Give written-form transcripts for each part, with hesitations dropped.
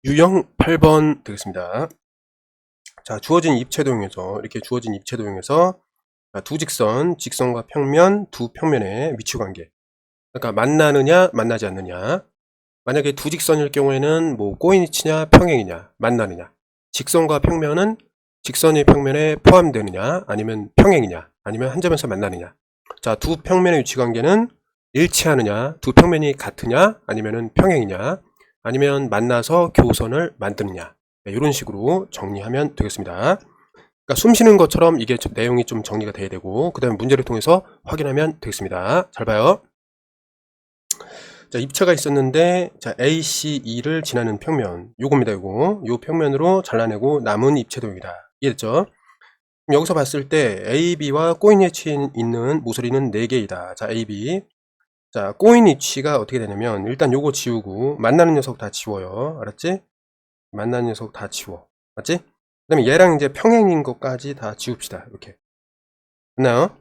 유형 8번 되겠습니다. 자, 주어진 입체도형에서 이렇게 주어진 입체도형에서 두 직선, 직선과 평면, 두 평면의 위치관계. 그러니까 만나느냐, 만나지 않느냐. 만약에 두 직선일 경우에는 뭐 꼬인위치냐, 평행이냐, 만나느냐. 직선과 평면은 직선의 평면에 포함되느냐, 아니면 평행이냐, 아니면 한 점에서 만나느냐. 자, 두 평면의 위치관계는 일치하느냐, 두 평면이 같으냐, 아니면은 평행이냐, 아니면 만나서 교선을 만드느냐. 네, 이런 식으로 정리하면 되겠습니다. 그러니까 숨 쉬는 것처럼 이게 내용이 좀 정리가 돼야 되고, 그 다음에 문제를 통해서 확인하면 되겠습니다. 잘 봐요. 자, 입체가 있었는데, 자, ACE를 지나는 평면, 요겁니다, 요거. 요 평면으로 잘라내고 남은 입체도형이다. 이해됐죠? 여기서 봤을 때 AB와 꼬인 위치에 있는 모서리는 4개이다. 자, AB. 자, 꼬인 위치가 어떻게 되냐면, 일단 요거 지우고, 만나는 녀석 다 지워요. 알았지? 만나는 녀석 다 지워. 맞지? 그 다음에 얘랑 이제 평행인 것까지 다 지웁시다. 이렇게. 됐나요?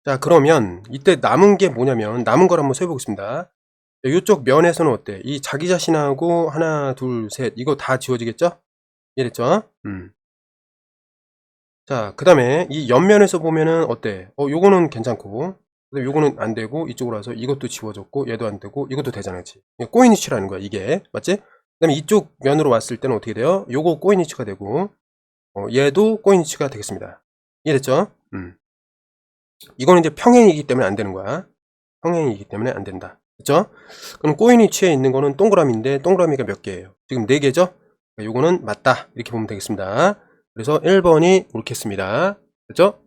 자, 그러면 이때 남은 게 뭐냐면, 남은 걸 한번 세워보겠습니다. 이쪽 면에서는 어때? 이 자기 자신하고 하나, 둘, 셋. 이거 다 지워지겠죠? 이해됐죠? 자, 그 다음에 이 옆면에서 보면은 어때? 요거는 괜찮고, 근데 요거는 안 되고, 이쪽으로 와서 이것도 지워졌고, 얘도 안 되고, 이것도 되잖아, 그치? 꼬인 위치라는 거야, 이게. 맞지? 그 다음에 이쪽 면으로 왔을 때는 어떻게 돼요? 요거 꼬인 위치가 되고, 얘도 꼬인 위치가 되겠습니다. 이해됐죠? 이거는 이제 평행이기 때문에 안 되는 거야. 평행이기 때문에 안 된다. 그쵸? 그럼 꼬인 위치에 있는 거는 동그라미인데, 동그라미가 몇 개예요? 지금 4개죠? 요거는 맞다. 이렇게 보면 되겠습니다. 그래서 1번이 옳겠습니다. 됐죠?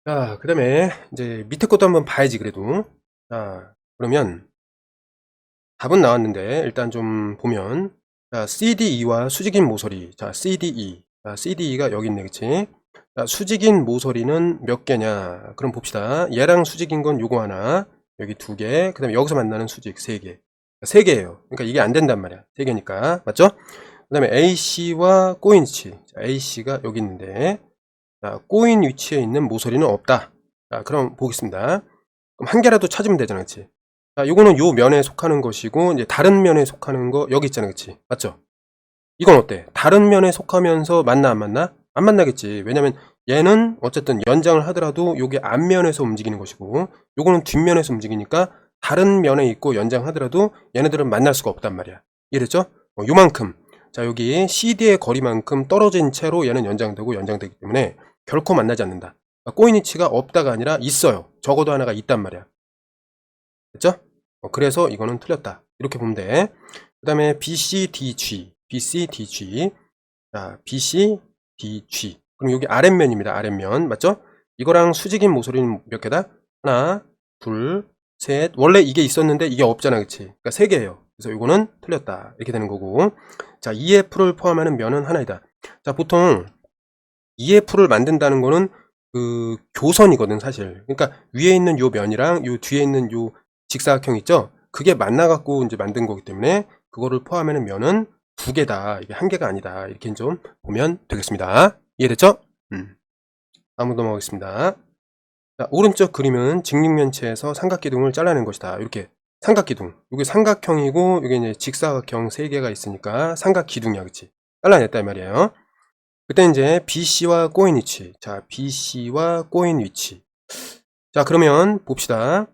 자, 그 다음에 이제 밑에 것도 한번 봐야지, 그래도. 자, 그러면 답은 나왔는데, 일단 좀 보면, 자, CDE와 수직인 모서리. 자, CDE. 자, CDE가 여기 있네, 그치? 자, 수직인 모서리는 몇 개냐? 그럼 봅시다. 얘랑 수직인 건 요거 하나, 여기 2개, 그 다음에 여기서 만나는 수직 3개. 3개예요. 그러니까 이게 안 된단 말이야. 3개니까. 맞죠? 그 다음에 AC와 꼬인 위치. 자, AC가 여기 있는데, 자, 꼬인 위치에 있는 모서리는 없다. 자, 그럼 보겠습니다. 그럼 한 개라도 찾으면 되잖아, 그치? 자, 요거는 요 면에 속하는 것이고, 이제 다른 면에 속하는 거, 여기 있잖아, 그치? 맞죠? 이건 어때? 다른 면에 속하면서 만나, 안 만나? 안 만나겠지. 왜냐면 얘는 어쨌든 연장을 하더라도 요게 앞면에서 움직이는 것이고, 요거는 뒷면에서 움직이니까 다른 면에 있고 연장하더라도 얘네들은 만날 수가 없단 말이야. 이해됐죠? 요만큼. 자, 여기 CD의 거리만큼 떨어진 채로 얘는 연장되고 연장되기 때문에 결코 만나지 않는다. 그러니까 꼬인 위치가 없다가 아니라 있어요. 적어도 하나가 있단 말이야. 됐죠? 그래서 이거는 틀렸다. 이렇게 보면 돼. 그 다음에 BC, DG. BC, DG. 자, BC, DG. 그럼 여기 아랫면입니다. 아랫면. 맞죠? 이거랑 수직인 모서리는 몇 개다? 하나, 둘, 셋. 원래 이게 있었는데 이게 없잖아. 그치? 그러니까 3개예요. 그래서 이거는 틀렸다. 이렇게 되는 거고. 자, EF를 포함하는 면은 하나이다. 자, 보통 EF를 만든다는 거는 그 교선이거든, 사실. 그러니까 위에 있는 요 면이랑 요 뒤에 있는 요 직사각형 있죠? 그게 만나갖고 이제 만든 거기 때문에 그거를 포함하는 면은 2개다. 이게 1개가 아니다. 이렇게 좀 보면 되겠습니다. 이해됐죠? 다음 넘어가겠습니다. 자, 오른쪽 그림은 직립면체에서 삼각기둥을 잘라낸 것이다. 이렇게 삼각기둥. 이게 삼각형이고 이게 이제 직사각형 3개가 있으니까 삼각기둥이야, 그치? 잘라냈다 이 말이에요. 그때 이제 BC와 꼬인 위치. 자, BC와 꼬인 위치. 자, 그러면 봅시다.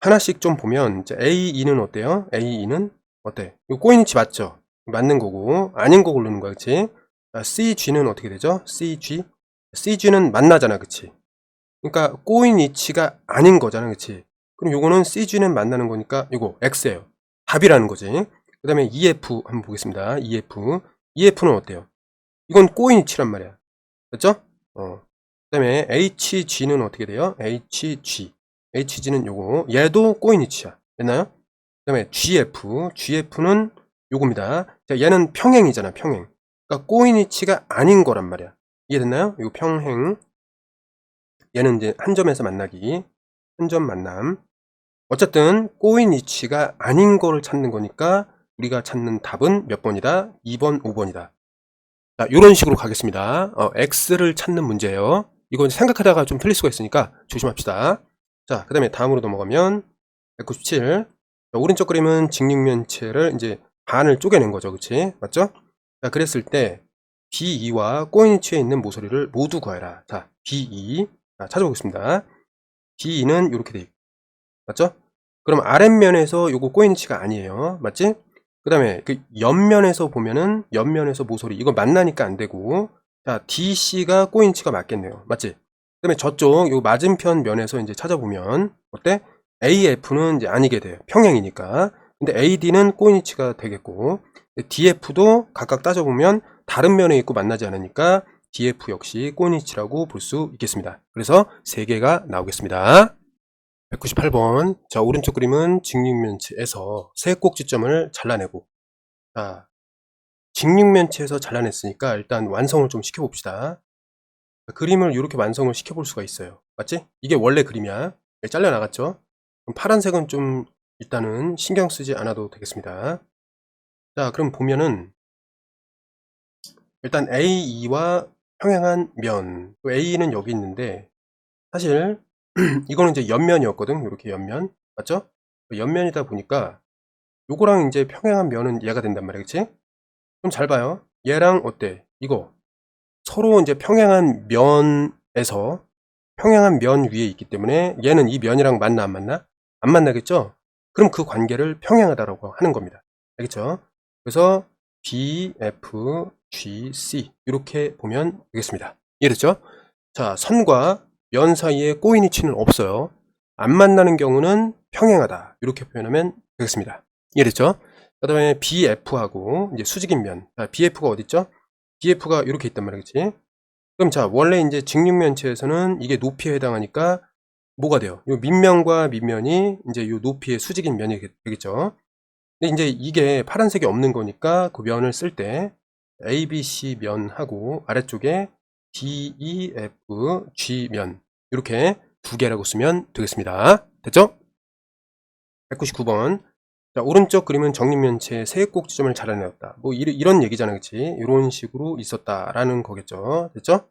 하나씩 좀 보면 이제 AE는 어때요? AE는 어때? 이거 꼬인 위치 맞죠? 맞는 거고 아닌 거 고르는 거야, 그치? 자, CG는 어떻게 되죠? CG. CG는 만나잖아, 그치? 그러니까 꼬인 위치가 아닌 거잖아, 그치? 그럼 요거는 CG는 만나는 거니까 이거 X예요. 답이라는 거지. 그 다음에 EF 한번 보겠습니다. EF. EF는 어때요? 이건 꼬인 위치란 말이야. 됐죠? 그 다음에 HG는 어떻게 돼요? HG. HG는 요거. 얘도 꼬인 위치야. 됐나요? 그 다음에 GF. GF는 요겁니다. 자, 얘는 평행이잖아, 평행. 그러니까 꼬인 위치가 아닌 거란 말이야. 이해됐나요? 이거 평행. 얘는 이제 한 점에서 만나기. 한 점 만남. 어쨌든 꼬인 위치가 아닌 거를 찾는 거니까 우리가 찾는 답은 몇 번이다? 2번, 5번이다. 자, 이런 식으로 가겠습니다. X를 찾는 문제예요. 이건 생각하다가 좀 틀릴 수가 있으니까 조심합시다. 자, 그 다음에 다음으로 넘어가면 197. 자, 오른쪽 그림은 직육면체를 이제 반을 쪼개낸 거죠. 그치? 맞죠? 자, 그랬을 때 B2와 꼬인위치에 있는 모서리를 모두 구해라. 자, B2. 자, 찾아보겠습니다. B2는 이렇게 돼 있고. 맞죠? 그럼 아랫면에서 요거 꼬인위치가 아니에요. 맞지? 그 다음에 그 옆면에서 보면은 옆면에서 모서리 이거 만나니까 안 되고, 자, DC가 꼬인위치가 맞겠네요. 맞지? 그 다음에 저쪽 요 맞은편 면에서 이제 찾아보면 어때? AF는 이제 아니게 돼요. 평행이니까. 근데 AD는 꼬인위치가 되겠고, DF도 각각 따져보면 다른 면에 있고 만나지 않으니까 DF 역시 꼬인위치라고 볼 수 있겠습니다. 그래서 3개가 나오겠습니다. 198번. 자, 오른쪽 그림은 직육면체에서 세 꼭지점을 잘라내고, 자, 직육면체에서 잘라냈으니까 일단 완성을 좀 시켜봅시다. 그림을 이렇게 완성을 시켜볼 수가 있어요. 맞지? 이게 원래 그림이야. 잘려나갔죠? 그럼 파란색은 좀 일단은 신경 쓰지 않아도 되겠습니다. 자, 그럼 보면은 일단 A2와 평행한 면, A는 여기 있는데 사실 이거는 이제 옆면이었거든. 이렇게 옆면. 맞죠? 옆면이다 보니까 요거랑 이제 평행한 면은 얘가 된단 말이야. 그치? 그럼 잘 봐요. 얘랑 어때? 이거 서로 이제 평행한 면에서 평행한 면 위에 있기 때문에 얘는 이 면이랑 만나 안 만나? 안 만나겠죠? 그럼 그 관계를 평행하다라고 하는 겁니다. 알겠죠? 그래서 B, F, G, C 이렇게 보면 되겠습니다. 이해됐죠? 자, 선과 면 사이에 꼬인위치는 없어요. 안 만나는 경우는 평행하다 이렇게 표현하면 되겠습니다. 이해됐죠? 그 다음에 BF하고 이제 수직인 면. 자, BF가 어디 있죠? BF가 이렇게 있단 말이겠지. 그럼 자, 원래 이제 직육면체에서는 이게 높이에 해당하니까 뭐가 돼요? 요 밑면과 밑면이 이제 요 높이의 수직인 면이 되겠죠. 근데 이제 이게 파란색이 없는 거니까 그 면을 쓸 때 ABC 면하고 아래쪽에 DEF, G 면 이렇게 두 개라고 쓰면 되겠습니다. 됐죠? 199번. 자, 오른쪽 그림은 정립면체의 세 꼭지점을 잘라내었다. 뭐 이런 얘기잖아, 그치? 이런 식으로 있었다라는 거겠죠. 됐죠?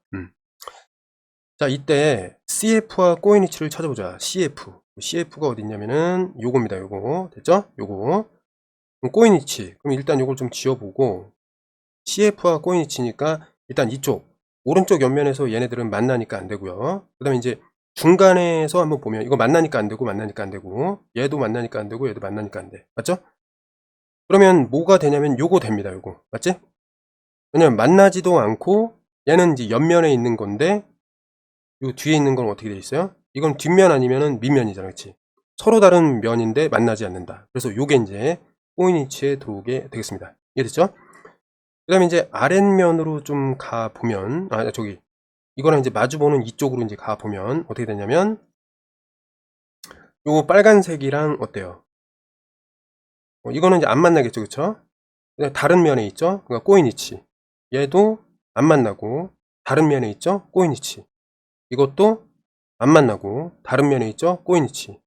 자, 이때 CF와 꼬인위치를 찾아보자. CF가 어디 있냐면은 요겁니다. 요거 됐죠? 요거. 그럼 꼬인위치. 그럼 일단 요걸 좀 지워보고 CF와 꼬인위치니까 일단 이쪽 오른쪽 옆면에서 얘네들은 만나니까 안 되고요. 그 다음에 이제 중간에서 한번 보면 이거 만나니까 안 되고 만나니까 안 되고 얘도 만나니까 안 되고 얘도 만나니까 안 돼. 맞죠? 그러면 뭐가 되냐면 요거 됩니다. 요거 맞지? 왜냐면 만나지도 않고 얘는 이제 옆면에 있는 건데 요 뒤에 있는 건 어떻게 돼 있어요? 이건 뒷면 아니면은 밑면이잖아. 그치? 서로 다른 면인데 만나지 않는다. 그래서 요게 이제 꼬인위치에 들어오게 되겠습니다. 이해됐죠? 그 다음에 이제 아랫면으로 좀 가보면 저기 이거랑 이제 마주보는 이쪽으로 이제 가보면 어떻게 되냐면 요 빨간색이랑 어때요? 이거는 이제 안 만나겠죠. 그쵸? 다른 면에 있죠? 그러니까 꼬인위치. 얘도 안 만나고 다른 면에 있죠? 꼬인위치. 이것도 안 만나고 다른 면에 있죠? 꼬인위치.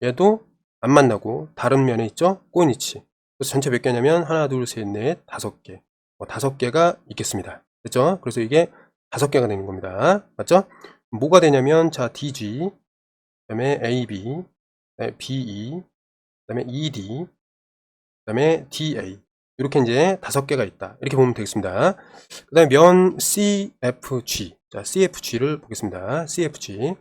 얘도 안 만나고 다른 면에 있죠? 꼬인위치. 그래서 전체 몇 개냐면 하나, 둘, 셋, 넷, 5개. 5개가 있겠습니다. 그렇죠? 그래서 이게 5개가 되는 겁니다. 맞죠? 뭐가 되냐면 자, DG, 그다음에 AB, 그다음에 BE, 그다음에 ED, 그다음에 DA. 이렇게 이제 5개가 있다. 이렇게 보면 되겠습니다. 그 다음에 면 CFG. 자, CFG를 보겠습니다. CFG.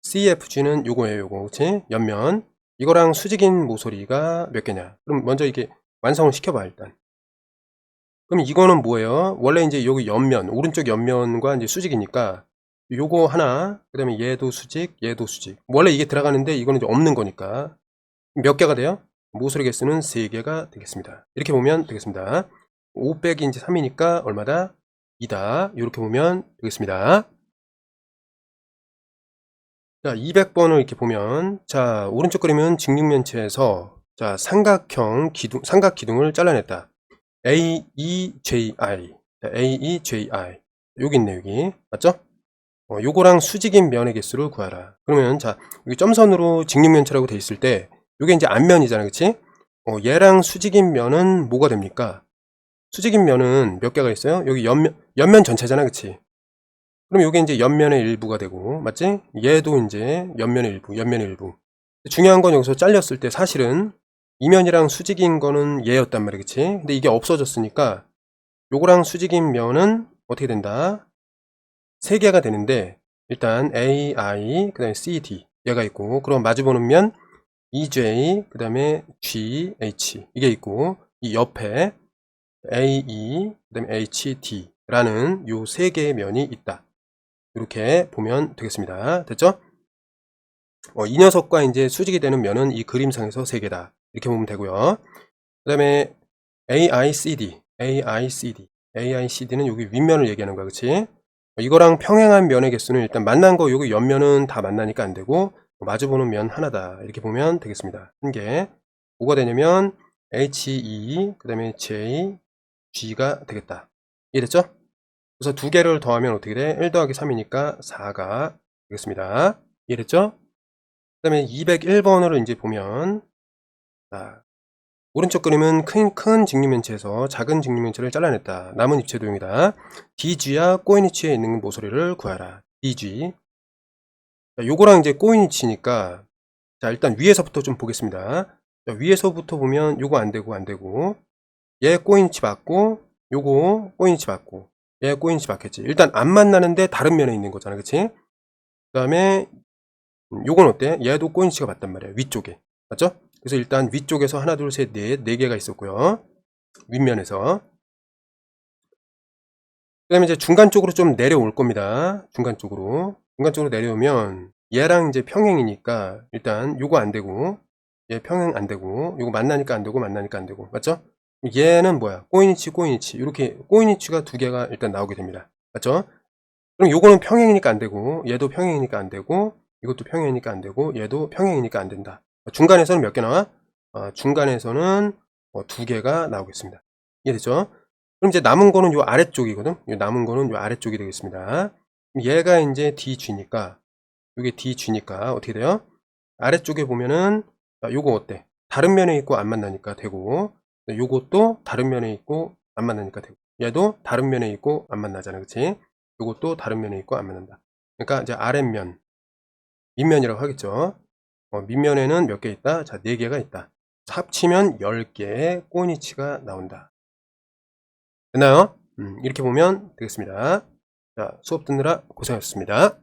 CFG는 요거예요, 요거. 그치? 옆면. 이거랑 수직인 모서리가 몇 개냐? 그럼 먼저 이게 완성을 시켜봐, 일단. 그럼 이거는 뭐예요? 원래 이제 여기 옆면, 오른쪽 옆면과 이제 수직이니까 요거 하나, 그 다음에 얘도 수직, 얘도 수직. 원래 이게 들어가는데 이거는 이제 없는 거니까. 몇 개가 돼요? 모서리 개수는 3개가 되겠습니다. 이렇게 보면 되겠습니다. 5 빼기 이제 3이니까 얼마다? 2다. 이렇게 보면 되겠습니다. 자, 200번을 이렇게 보면, 자, 오른쪽 그림은 직육면체에서, 자, 삼각 기둥을 잘라냈다. AEJI. 자, AEJI. 여기 있네, 여기. 맞죠? 요거랑 수직인 면의 개수를 구하라. 그러면, 자, 여기 점선으로 직육면체라고 돼 있을 때, 요게 이제 앞면이잖아, 그치? 얘랑 수직인 면은 뭐가 됩니까? 수직인 면은 몇 개가 있어요? 여기 옆면 전체잖아, 그치? 그럼 요게 이제 옆면의 일부가 되고, 맞지? 얘도 이제 옆면의 일부. 중요한 건 여기서 잘렸을 때 사실은 이면이랑 수직인 거는 얘였단 말이야, 그치? 근데 이게 없어졌으니까 요거랑 수직인 면은 어떻게 된다? 3개가 되는데 일단 AI, 그 다음에 CD 얘가 있고, 그럼 마주보는 면 EJ, 그 다음에 GH 이게 있고, 이 옆에 AE, 그 다음에 HD 라는 요 3개의 면이 있다. 이렇게 보면 되겠습니다. 됐죠? 이 녀석과 이제 수직이 되는 면은 이 그림상에서 3개다. 이렇게 보면 되고요. 그 다음에 AICD는 여기 윗면을 얘기하는 거야, 그치? 이거랑 평행한 면의 개수는 일단 만난 거 여기 옆면은 다 만나니까 안 되고, 마주보는 면 하나다. 이렇게 보면 되겠습니다. 한 개. 뭐가 되냐면 HE, 그 다음에 J, G가 되겠다. 이해됐죠? 그래서 2개를 더하면 어떻게 돼? 1 더하기 3이니까 4가 되겠습니다. 이해됐죠? 그 다음에 201번으로 이제 보면, 자, 오른쪽 그림은 큰 직립면체에서 작은 직립면체를 잘라냈다. 남은 입체 도형이다. DG와 꼬인 위치에 있는 모서리를 구하라. DG. 자, 요거랑 이제 꼬인 위치니까, 자, 일단 위에서부터 좀 보겠습니다. 자, 위에서부터 보면 요거 안 되고, 얘 꼬인 위치 맞고, 요거 꼬인 위치 맞고, 얘 꼬인 위치 맞겠지. 일단 안 만나는데 다른 면에 있는 거잖아, 그치? 그 다음에 요건 어때? 얘도 꼬인 위치가 맞단 말이야. 위쪽에. 맞죠? 그래서 일단 위쪽에서 하나, 둘, 셋, 넷, 4개가 있었고요. 윗면에서. 그 다음에 이제 중간 쪽으로 좀 내려올 겁니다. 중간 쪽으로 내려오면 얘랑 이제 평행이니까 일단 요거 안 되고, 얘 평행 안 되고, 요거 만나니까 안 되고, 만나니까 안 되고. 맞죠? 얘는 뭐야? 꼬인 위치. 이렇게 꼬인 위치가 2개가 일단 나오게 됩니다. 맞죠? 그럼 요거는 평행이니까 안 되고, 얘도 평행이니까 안 되고, 이것도 평행이니까 안 되고, 얘도 평행이니까 안 된다. 중간에서는 몇 개 나와? 중간에서는 2개가 나오겠습니다. 이해됐죠? 그럼 이제 남은 거는 요 아래쪽이거든? 요 남은 거는 요 아래쪽이 되겠습니다. 얘가 이제 DG니까, 요게 DG니까 어떻게 돼요? 아래쪽에 보면은, 요거 어때? 다른 면에 있고 안 만나니까 되고, 요것도 다른 면에 있고 안 만나니까 되고, 얘도 다른 면에 있고 안 만나잖아, 그치? 요것도 다른 면에 있고 안 만난다. 그러니까 이제 아랫면, 밑면이라고 하겠죠. 밑면에는 몇 개 있다? 자, 4개가 있다. 합치면 10개의 꼬니치가 나온다. 됐나요? 이렇게 보면 되겠습니다. 자, 수업 듣느라 고생하셨습니다.